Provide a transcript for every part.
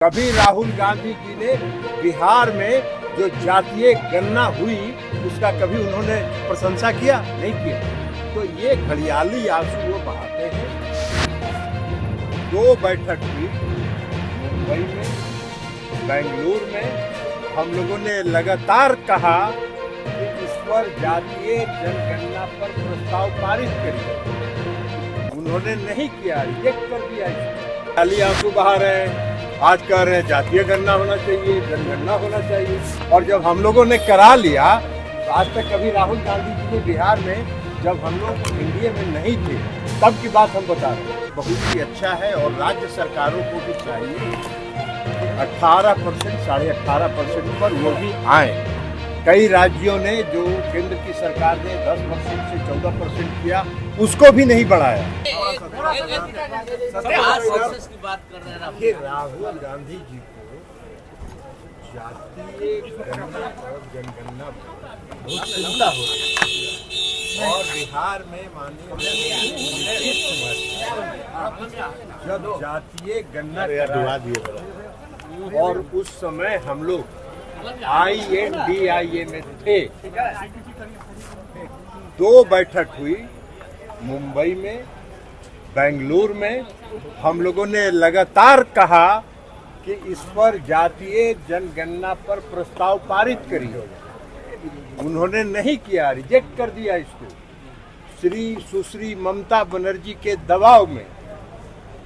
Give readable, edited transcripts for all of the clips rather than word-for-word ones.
कभी राहुल गांधी जी ने बिहार में जो जातीय गणना हुई उसका कभी उन्होंने प्रशंसा किया? नहीं किया। तो ये घड़ियाली आंसू वो बहाते हैं। 2 बैठक हुई मुंबई में, बेंगलुरु में। हम लोगों ने लगातार कहा कि इस पर जातीय जनगणना पर प्रस्ताव पारित करिए। उन्होंने नहीं किया, रिजेक्ट कर दिया। घड़ियाली आंसू बहा रहे हैं। आज कह रहे हैं जातीय गणना होना चाहिए, जनगणना होना चाहिए। और जब हम लोगों ने करा लिया तो आज तक कभी राहुल गांधी जी ने बिहार में, जब हम लोग एनडीए में नहीं थे तब की बात हम बता रहे हैं। बहुत ही अच्छा है और राज्य सरकारों को भी चाहिए कि 18%, 18.5% पर वो भी आए। कई राज्यों ने, जो केंद्र की सरकार ने 10% से 14% किया, उसको भी नहीं बढ़ाया। कि राहुल गांधी जी को जातीय गणना और जनगणना बहुत चिंता हो रही है। और बिहार में माननीय जब जातीय गणना करवा दिए और उस समय हम लोग INDIA में थे। 2 बैठक हुई मुंबई में, बेंगलुरु में। हम लोगों ने लगातार कहा कि इस पर जातीय जनगणना पर प्रस्ताव पारित करिए। उन्होंने नहीं किया, रिजेक्ट कर दिया इसको। सुश्री ममता बनर्जी के दबाव में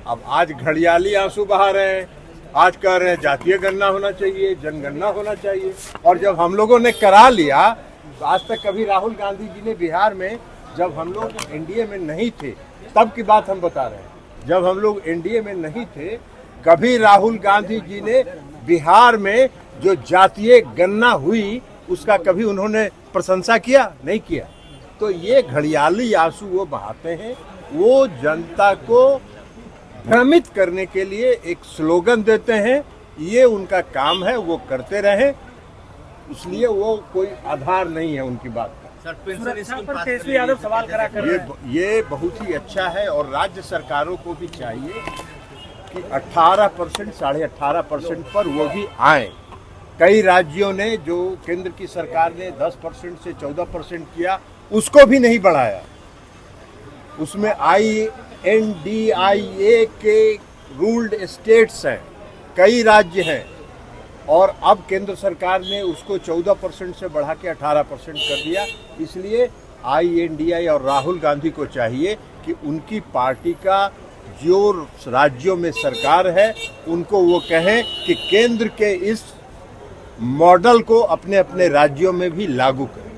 अब आज घड़ियाली आंसू बहा रहे हैं। आज कह रहे हैं जातीय गणना होना चाहिए, जनगणना होना चाहिए। और जब हम लोगों ने करा लिया तो आज तक कभी राहुल गांधी जी ने बिहार में, जब हम लोग एनडीए में नहीं थे तब की बात हम बता रहे हैं। जब हम लोग एनडीए में नहीं थे, कभी राहुल गांधी जी ने बिहार में जो जातीय गणना हुई उसका कभी उन्होंने प्रशंसा किया? नहीं किया। तो ये घड़ियाली आंसू वो बहाते हैं। वो जनता को भ्रमित करने के लिए एक स्लोगन देते हैं। ये उनका काम है, वो करते रहें। इसलिए वो कोई आधार नहीं है उनकी बात का। तेजस्वी यादव सवाल करा कर रहे हैं। ये बहुत ही अच्छा है और राज्य सरकारों को भी चाहिए कि 18%, 18.5% पर वो भी आए। कई राज्यों ने, जो केंद्र की सरकार ने 10% से 14% किया, उसको भी नहीं बढ़ाया। उसमें INDIA के रूल्ड स्टेट्स हैं, कई राज्य हैं। और अब केंद्र सरकार ने उसको 14% से बढ़ा के 18% कर दिया। इसलिए INDIA और राहुल गांधी को चाहिए कि उनकी पार्टी का जो राज्यों में सरकार है उनको वो कहें कि केंद्र के इस मॉडल को अपने अपने राज्यों में भी लागू करें।